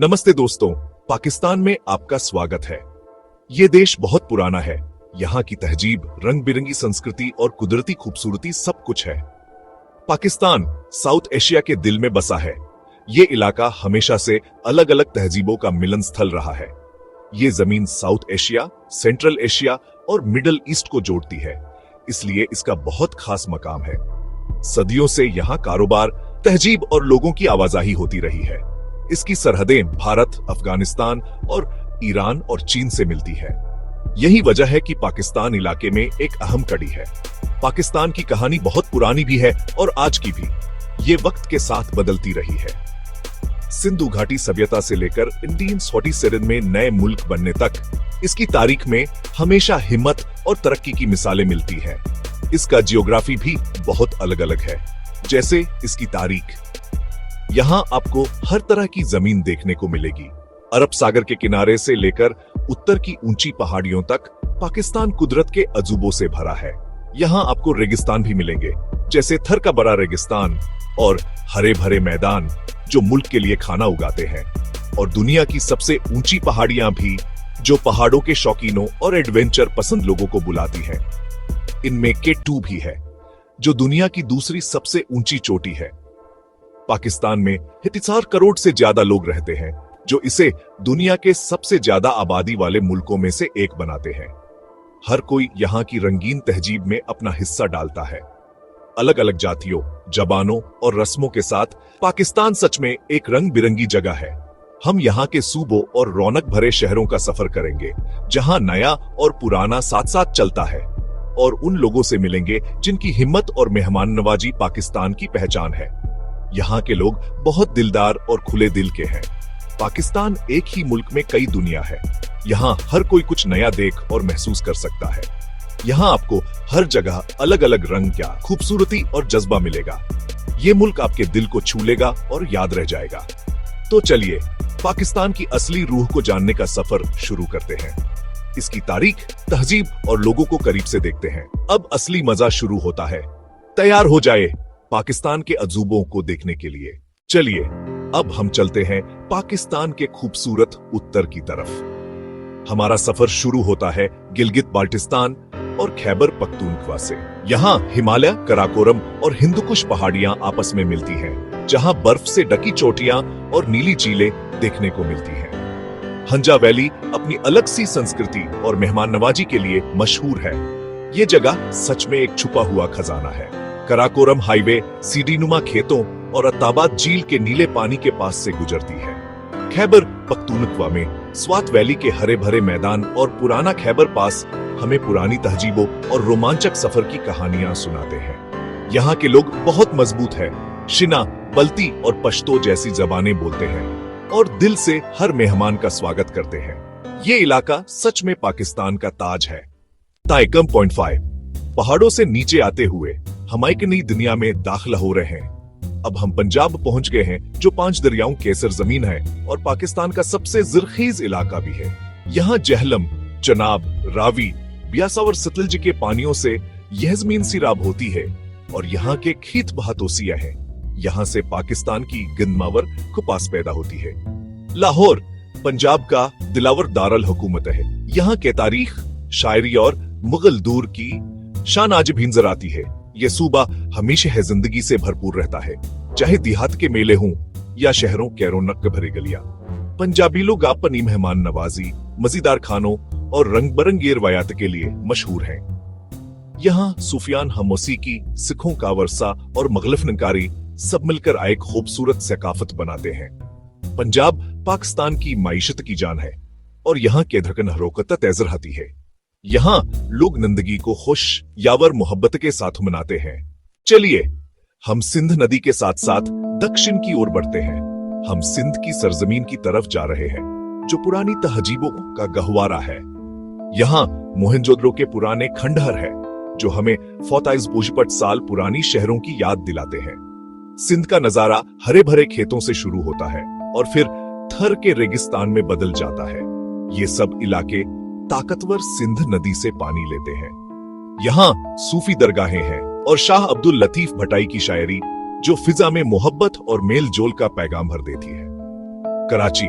नमस्ते दोस्तों, पाकिस्तान में आपका स्वागत है। ये देश बहुत पुराना है। यहाँ की तहजीब, रंग बिरंगी संस्कृति और कुदरती खूबसूरती सब कुछ है। पाकिस्तान साउथ एशिया के दिल में बसा है। ये इलाका हमेशा से अलग अलग तहजीबों का मिलन स्थल रहा है। ये जमीन साउथ एशिया, सेंट्रल एशिया और मिडल ईस्ट को जोड़ती है, इसलिए इसका बहुत खास मकाम है। सदियों से यहाँ कारोबार, तहजीब और लोगों की आवाजाही होती रही है। इसकी सरहदें भारत, अफगानिस्तान और ईरान और चीन से मिलती है। यही वजह है कि पाकिस्तान इलाके में एक अहम कड़ी है। पाकिस्तान की कहानी बहुत पुरानी भी है और आज की भी। ये वक्त के साथ बदलती रही है। सिंधु घाटी सभ्यता से लेकर 1847 में नए मुल्क बनने तक इसकी तारीख में हमेशा हिम्मत और तरक्की की मिसालें मिलती हैं। इसका जियोग्राफी भी बहुत अलग अलग है। जैसे इसकी तारीख, यहाँ आपको हर तरह की जमीन देखने को मिलेगी। अरब सागर के किनारे से लेकर उत्तर की ऊंची पहाड़ियों तक पाकिस्तान कुदरत के अजूबों से भरा है। यहाँ आपको रेगिस्तान भी मिलेंगे, जैसे थर का बड़ा रेगिस्तान, और हरे भरे मैदान जो मुल्क के लिए खाना उगाते हैं, और दुनिया की सबसे ऊंची पहाड़ियां भी, जो पहाड़ों के शौकीनों और एडवेंचर पसंद लोगों को बुलाती हैं। इनमें K2 भी है, जो दुनिया की दूसरी सबसे ऊंची चोटी है। पाकिस्तान में 74 करोड़ से ज्यादा लोग रहते हैं, जो इसे दुनिया के सबसे ज्यादा आबादी वाले मुल्कों में से एक बनाते हैं। हर कोई यहाँ की रंगीन तहजीब में अपना हिस्सा डालता है। अलग अलग जातियों, जबानों और रस्मों के साथ पाकिस्तान सच में एक रंग बिरंगी जगह है। हम यहाँ के सूबों और रौनक भरे शहरों का सफर करेंगे, जहाँ नया और पुराना साथ साथ चलता है, और उन लोगों से मिलेंगे जिनकी हिम्मत और मेहमान नवाजी पाकिस्तान की पहचान है। यहाँ के लोग बहुत दिलदार और खुले दिल के हैं। पाकिस्तान एक ही मुल्क में कई दुनिया है। यहाँ हर कोई कुछ नया देख और महसूस कर सकता है। यहाँ आपको हर जगह अलग अलग रंग, क्या खूबसूरती और जज्बा मिलेगा। ये मुल्क आपके दिल को छू लेगा और याद रह जाएगा। तो चलिए पाकिस्तान की असली रूह को जानने का सफर शुरू करते हैं। इसकी तारीख, तहजीब और लोगों को करीब से देखते हैं। अब असली मजा शुरू होता है। तैयार हो जाए पाकिस्तान के अजूबों को देखने के लिए। चलिए अब हम चलते हैं पाकिस्तान के खूबसूरत उत्तर की तरफ। हमारा सफर शुरू होता है गिलगित बाल्टिस्तान और खैबर पख्तूनख्वा से। यहाँ हिमालय, कराकोरम और हिंदुकुश पहाड़ियां आपस में मिलती हैं, जहाँ बर्फ से ढकी चोटियां और नीली झीलें देखने को मिलती हैं। हंजा वैली अपनी अलग सी संस्कृति और मेहमान नवाजी के लिए मशहूर है। ये जगह सच में एक छुपा हुआ खजाना है। कराकोरम हाईवे सीढ़ीनुमा खेतों और अत्ताबाद झील के नीले पानी के पास से गुजरती है। खैबर पख्तूनख्वा में स्वात वैली के हरे भरे मैदान और पुराना खैबर पास हमें पुरानी तहजीबों और रोमांचक सफर की कहानियां सुनाते हैं। यहाँ के लोग बहुत मजबूत हैं। शिना, बल्ती और पश्तो जैसी जबानें बोलते हैं और दिल से हर मेहमान का स्वागत करते हैं। ये इलाका सच में पाकिस्तान का ताज है। ताइकम पॉइंट 5 पहाड़ों से नीचे आते हुए हम एक नई दुनिया में दाखिल हो रहे हैं। अब हम पंजाब पहुंच गए हैं, जो 5 दरियाओं की सरजमीन है और पाकिस्तान का सबसे ज़रख़ीज़ इलाका भी है। यहाँ जहलम, चनाब, रावी, ब्यासा और सतलज के पानियों से यह जमीन सिराब होती है और यहाँ के खेत बहातोसिया हैं। यहाँ से पाकिस्तान की गंदमावर कपास पैदा होती है। लाहौर पंजाब का दिलावर दारुल हुकूमत है। यहाँ के तारीख, शायरी और मुगल दूर की शान आज भी नजर आती है। ये सूबा हमेशा है जिंदगी से भरपूर रहता है, चाहे देहात के मेले हों या शहरों के रौनक भरी गलियां। पंजाबी लोग अपनी मेहमान नवाजी, मजेदार खानों और रंग बिरंगी रवायत के लिए मशहूर हैं। यहाँ सूफियान, हम मौसीकी, सिखों का वर्षा और मगलफ नकारी सब मिलकर एक खूबसूरत सकाफत बनाते हैं। पंजाब पाकिस्तान की माइशत की जान है और यहाँ के धड़कन हरोकत तेज रहती है। यहाँ लोग जिंदगी को खुश यावर मोहब्बत के साथ मनाते हैं। चलिए हम सिंध नदी के साथ साथ दक्षिण की ओर बढ़ते हैं। हम सिंध की सरजमीन की तरफ जा रहे हैं, जो पुरानी तहजीबों का गहवारा है। यहाँ मोहनजोदड़ो के पुराने खंडहर है, जो हमें 4000 साल पुरानी शहरों की याद दिलाते हैं। सिंध का नजारा हरे भरे खेतों से शुरू होता है और फिर थर के रेगिस्तान में बदल जाता है। ये सब इलाके ताकतवर सिंध नदी से पानी लेते हैं। यहाँ सूफी दरगाहें हैं और शाह अब्दुल लतीफ भटाई की शायरी, जो फिजा में मोहब्बत और मेल जोल का पैगाम भर देती है। कराची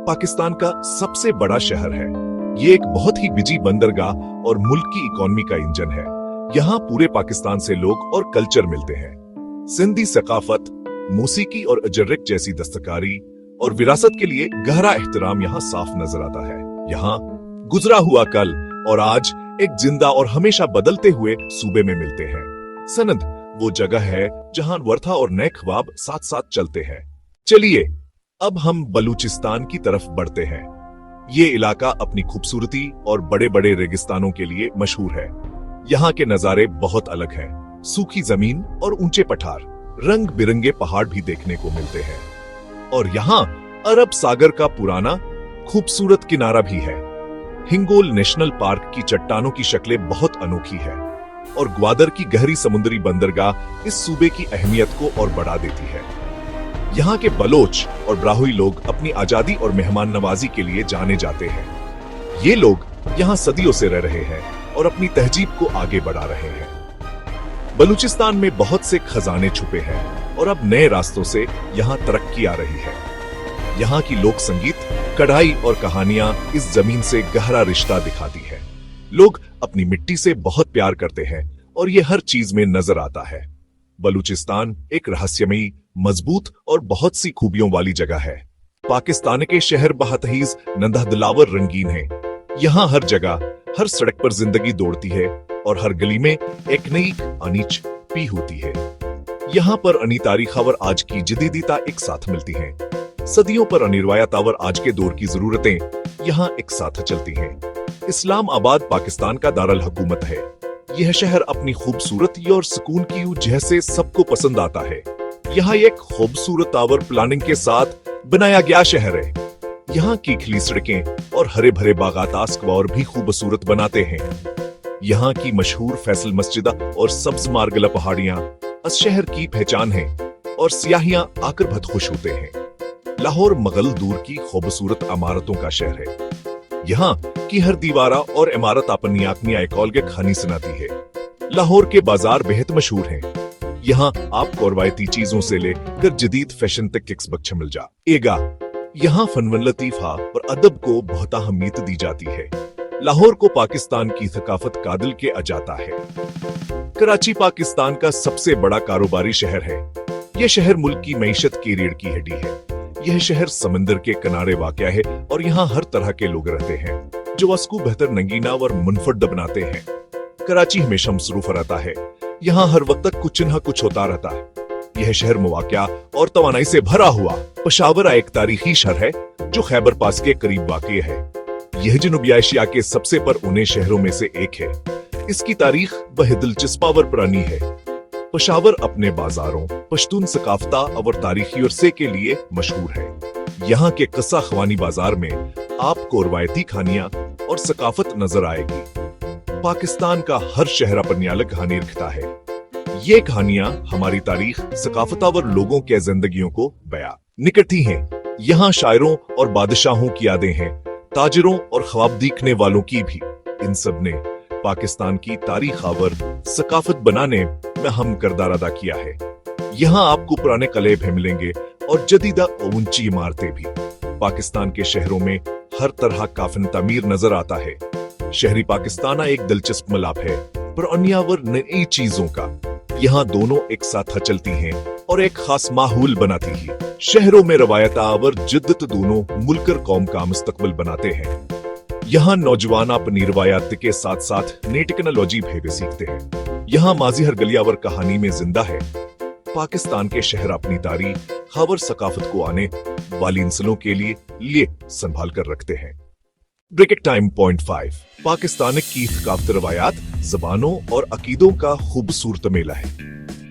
पाकिस्तान का सबसे बड़ा शहर है। ये एक बहुत ही बिजी बंदरगाह और मुल्क की इकोनॉमी का इंजन है। यहाँ पूरे पाकिस्तान से लोग और कल्चर मिलते हैं। सिंधी सकाफत, मौसीकी और अजरक जैसी दस्तकारी और विरासत के लिए गहरा एहतराम यहाँ साफ नजर आता है। यहाँ गुजरा हुआ कल और आज एक जिंदा और हमेशा बदलते हुए सूबे में मिलते हैं। सनद वो जगह है जहाँ वर्था और नए ख्वाब साथ साथ चलते हैं। चलिए अब हम बलूचिस्तान की तरफ बढ़ते हैं। ये इलाका अपनी खूबसूरती और बड़े बड़े रेगिस्तानों के लिए मशहूर है। यहाँ के नजारे बहुत अलग हैं। सूखी जमीन और ऊंचे पठार, रंग बिरंगे पहाड़ भी देखने को मिलते हैं। और यहाँ अरब सागर का पुराना खूबसूरत किनारा भी है। हिंगोल नेशनल पार्क की चट्टानों की शक्लें बहुत अनोखी है और ग्वादर की गहरी समुद्री बंदरगाह इस सूबे की अहमियत को और बढ़ा देती है। यहाँ के बलोच और ब्राहुई लोग अपनी आजादी और मेहमान नवाजी के लिए जाने जाते हैं। ये लोग यहाँ सदियों से रह रहे हैं और अपनी तहजीब को आगे बढ़ा रहे हैं। बलूचिस्तान में बहुत से खजाने छुपे हैं और अब नए रास्तों से यहाँ तरक्की आ रही है। यहाँ की लोक संगीत, कढ़ाई और कहानियां इस जमीन से गहरा रिश्ता दिखाती है। लोग अपनी मिट्टी से बहुत प्यार करते हैं और ये हर चीज में नजर आता है। बलूचिस्तान एक रहस्यमयी, मजबूत और बहुत सी खूबियों वाली जगह है। पाकिस्तान के शहर बहतहीज नंदहदिलावर रंगीन है। यहाँ हर जगह, हर सड़क पर जिंदगी दौड़ती है और हर गली में एक नई अनीच पी होती है। यहाँ पर अनी तारीख और आज की जदीदीता एक साथ मिलती हैं। सदियों पर अनिर्वायत और आज के दौर की जरूरतें यहाँ एक साथ चलती हैं। इस्लामाबाद पाकिस्तान का दारुल हुकूमत है। यह शहर अपनी खूबसूरती और सुकून की वजह से सबको पसंद आता है। यहाँ एक खूबसूरत टावर प्लानिंग के साथ बनाया गया शहर है। यहाँ की खिली सड़कें और हरे भरे बागात आस्क और भी खूबसूरत बनाते हैं। यहाँ की मशहूर फैसल मस्जिद और सब्ज मार्गला पहाड़ियाँ इस शहर की पहचान है और सियाहियाँ आकर बहुत खुश होते हैं। लाहौर मगल दूर की खूबसूरत इमारतों का शहर है। यहाँ की हर दीवारा और इमारत अपनी आकनी आइकॉल के खानी सुनाती है। लाहौर के बाजार बेहद मशहूर हैं। यहाँ आपको रवायती चीजों से लेकर जदीद फैशन तक किक्स बख्श मिल जाएगा। यहाँ फन लतीफा और अदब को बहुत अहमियत दी जाती है। लाहौर को पाकिस्तान की थकाफत का दिल के अजाता है। कराची पाकिस्तान का सबसे बड़ा कारोबारी शहर है। यह शहर मुल्क की मईशत की रीढ़ की हड्डी है। यह शहर समंदर के किनारे वाक़या है और यहाँ हर तरह के लोग रहते हैं जो उसको बेहतर नंगीना और मुनफरद बनाते हैं। कराची हमेशा मसरूफ रहता है। यहाँ हर वक्त तक कुछ न कुछ होता रहता है। यह शहर मवाक़या और तवानाई से भरा हुआ। पेशावर एक तारीखी शहर है जो खैबर पास के करीब वाक़ है। यह जनूबी एशिया के सबसे पुराने शहरों में से एक है। इसकी तारीख बहुत दिलचस्प और पुरानी है। पेशावर अपने बाजारों, पश्तून सकाफता और तारीखी अरसे के लिए मशहूर है। यहाँ के कस्सा ख्वानी बाजार में आपको रवायती खानियां और सकाफत नजर आएगी। पाकिस्तान का हर शहर अपनी अलग कहानी रखता है। ये कहानियां हमारी तारीख, सकाफत और लोगों के जिंदगियों को बयां निकलती हैं। यहाँ शायरों और बादशाहों की यादें हैं, ताजिरों और ख्वाब देखने वालों की भी। इन सब ने पाकिस्तान की तारीख और सकाफत बनाने में अहम किरदार अदा किया है। यहाँ आपको पुराने किले भी मिलेंगे और जदीदा ऊंची इमारतें भी। पाकिस्तान के शहरों में हर तरह का फन तामीर नजर आता है। शहरी पाकिस्तान एक दिलचस्प मिलाप है पुरानी और नई चीजों का। यहाँ दोनों एक साथ चलती हैं और एक खास माहौल बनाती है। शहरों में रवायत और जिद्दत दोनों मुल्क और कौम का मुस्तकबिल बनाते हैं। यहाँ नौजवान अपनी रवायत के साथ साथ नई टेक्नोलॉजी भी सीखते हैं। यहाँ माजी हर गली और कहानी में जिंदा है। पाकिस्तान के शहर अपनी तारीख और सकाफत को आने वाली नस्लों के लिए संभाल कर रखते हैं। ब्रेक टाइम पॉइंट 5 पाकिस्तान की थकाफत रवायात, जबानों और अकीदों का खूबसूरत मेला है।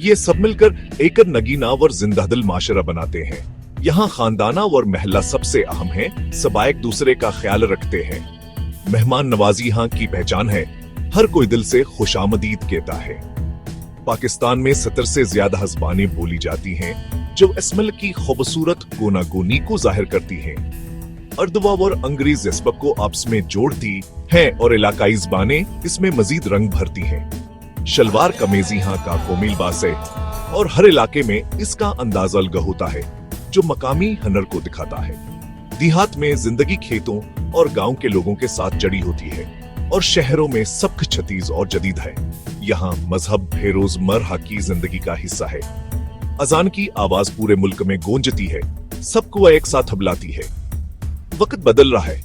ये सब मिलकर एक नगीना और जिंदा दिल माशरा बनाते हैं। यहाँ खानदाना और महल्ला सबसे अहम है। सब एक दूसरे का ख्याल रखते हैं। मेहमान नवाजी यहाँ की पहचान है। हर कोई दिल से खुशामदीद कहता है। पाकिस्तान में 70 से ज्यादा ज़बानें बोली जाती हैं जो इस मुल्क की खूबसूरत गोनागोनी को जाहिर करती हैं। उर्दू और अंग्रेजी ज़बान को आपस में जोड़ती हैं और इलाकाई ज़बानें इसमें मजीद रंग भरती हैं। शलवार कमीज यहाँ का कौमी लिबास है और हर इलाके में इसका अंदाजा अलग होता है जो मकामी हनर को दिखाता है। देहात में जिंदगी खेतों और गांव के लोगों के साथ जड़ी होती है और शहरों में सब कुछ छतीज और जदीद है। यहाँ मजहब रोजमर्रा की जिंदगी का हिस्सा है। अजान की आवाज पूरे मुल्क में गूंजती है, सबको एक साथ बुलाती है। वक्त बदल रहा है,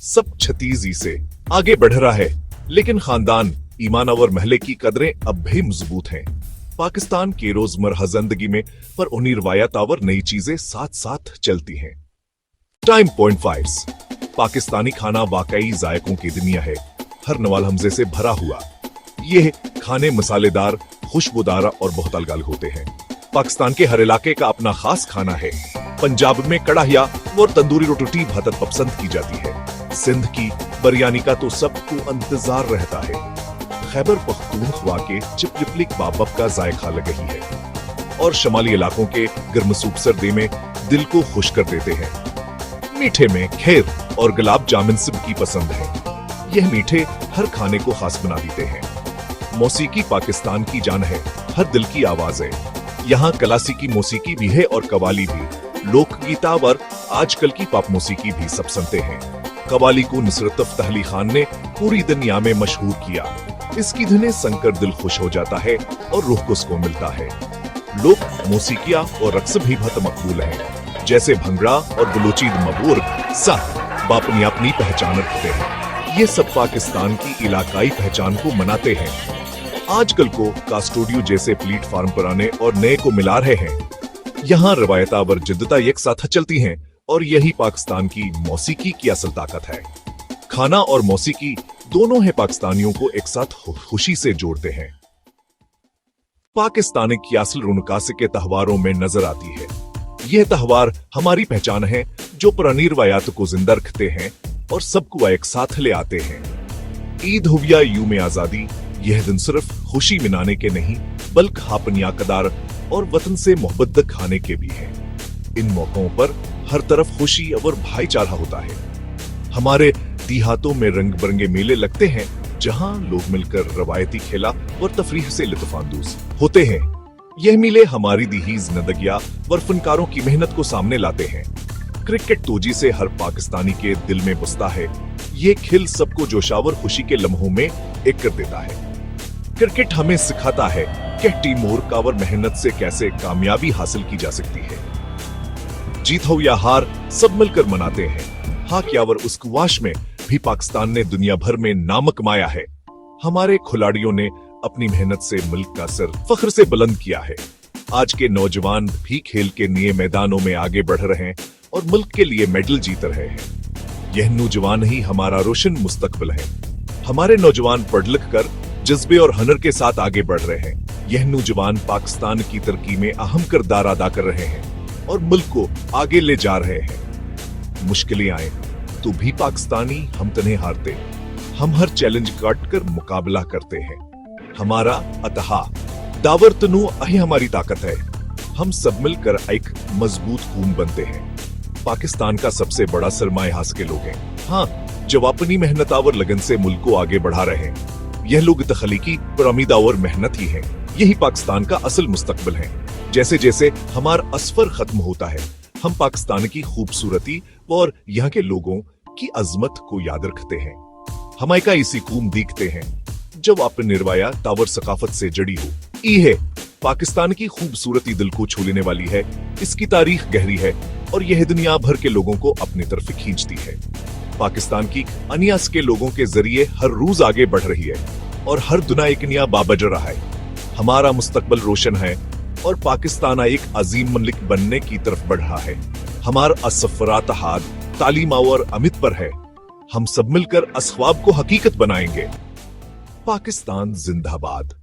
सब छतीजी से आगे बढ़ रहा है, लेकिन खानदान, ईमान और महले की कदरें अब भी मजबूत हैं। पाकिस्तान के रोजमर्रा जिंदगी में पर उन्हीं रवायत और नई चीजें साथ साथ चलती हैं। Time point fives. पाकिस्तानी खाना वाकई जायकों की दुनिया है, हर नवाल हमजे से भरा हुआ। ये खाने मसालेदार, खुशबूदार और बहुत अलग होते हैं। पाकिस्तान के हर इलाके का अपना खास खाना है। पंजाब में कड़ाहिया और तंदूरी रोटी बहुत पसंद की जाती है। सिंध की बिरयानी का तो सबको इंतजार रहता है। खैबर पख्तूनख्वा के चिपलिपली कबाब का जायका लग रही है और शमाली इलाकों के गर्म सूप सर्दी में दिल को खुश कर देते हैं। मीठे में खीर और गुलाब जामुन सबकी पसंद है। यह मीठे हर खाने को खास बना देते हैं। मौसीकी पाकिस्तान की जान है, हर दिल की आवाज है। यहाँ क्लासिकी मौसीकी भी है और कवाली भी। लोकगीता और आजकल की पॉप मौसीकी भी सब सुनते हैं। कवाली को नुसरत फ़तेह अली खान ने पूरी दुनिया में मशहूर किया। इसकी धुनें सुनकर दिल खुश हो जाता है और रूह को सुकून मिलता है। लोक मौसीकिया और रक्स भी बहुत मकबूल हैं, जैसे भंगड़ा और बलूची मबूर्ग सब अपनी अपनी पहचान रखते हैं। ये सब पाकिस्तान की इलाकाई पहचान को मनाते हैं। आजकल को कास्टोडियो जैसे प्लेटफार्म पर आने और नए को मिला रहे हैं। यहाँ रवायता और जिद्दता एक साथ चलती हैं और यही पाकिस्तान की मौसीकी की असल ताकत है। खाना और मौसीकी दोनों है पाकिस्तानियों को एक साथ खुशी से जोड़ते हैं। पाकिस्तान की असल रुनकास के त्योहारों में नजर आती है। यह त्योहार हमारी पहचान है, जो पुरानी रवायात को जिंदा रखते हैं और सबको एक साथ ले आते हैं। ईद हो या यूम आजादी, यह दिन सिर्फ खुशी मनाने के नहीं बल्कि अपनी अकदार और वतन से मोहब्बत दिखाने के भी है। इन मौकों पर हर तरफ खुशी और भाईचारा होता है। हमारे देहातों में रंग बिरंगे मेले लगते हैं, जहां लोग मिलकर रवायती खेला और तफरीह से लुत्फानंदोज होते हैं। यह मेले हमारी दीही जिंदगियां और फनकारों की मेहनत को सामने लाते हैं। क्रिकेट तोजी से हर पाकिस्तानी के दिल में बसता है। ये खेल सबको जोशावर खुशी के लम्हों में एक कर देता है। क्रिकेट हमें सिखाता है कि टीम वर्क और मेहनत से कैसे कामयाबी हासिल की जा सकती है। जीत हो या हार सब मिलकर मनाते हैं। हॉकी और स्क्वैश में भी पाकिस्तान ने दुनिया भर में नाम कमाया है। हमारे खिलाड़ियों ने अपनी मेहनत से मुल्क का सर फख्र से बुलंद किया है। आज के नौजवान भी खेल के नए मैदानों में आगे बढ़ रहे हैं और मुल्क के लिए मेडल जीत रहे हैं। यह नौजवान ही हमारा रोशन मुस्तकबिल है। हमारे नौजवान पढ़ लिख कर जज्बे और हुनर के साथ आगे बढ़ रहे हैं। यह नौजवान पाकिस्तान की तरक्की में अहम किरदार अदा कर रहे हैं और मुल्क को आगे ले जा रहे हैं। मुश्किलें आए तो भी पाकिस्तानी हम तने हारते। हम हर चैलेंज काट कर मुकाबला करते हैं। हमारा अतहा दावर तनु अही हमारी ताकत है। हम सब मिलकर एक मजबूत कौम बनते हैं। पाकिस्तान का सबसे बड़ा सरमाया हासिल के लोग हैं, हाँ, जो अपनी मेहनत और लगन से मुल्क को आगे बढ़ा रहे हैं। यह लोग तखलीकी पिरामिड और मेहनत ही हैं। यही पाकिस्तान का असल मुस्तकबिल है। जैसे जैसे हमारा असफर खत्म होता है, हम पाकिस्तान की खूबसूरती और यहाँ के लोगों की अजमत को याद रखते हैं। हम का इसी कौम देखते हैं जब अपने निर्वाया तावर सकाफत से जड़ी हो। है पाकिस्तान की खूबसूरती दिल को छू लेने वाली है। इसकी तारीख गहरी है और यह दुनिया भर के लोगों को अपनी तरफ खींचती है। पाकिस्तान की अनियास के लोगों के जरिए हर रोज आगे बढ़ रही है और हर दुनिया एक नया बाबज रहा है। हमारा मुस्तकबिल रोशन है और पाकिस्तान एक अजीम मुल्क बनने की तरफ बढ़ रहा है। हमारा असफरात हाथ तालीम और अमित पर है। हम सब मिलकर अस ख्वाब को हकीकत बनाएंगे। पाकिस्तान जिंदाबाद।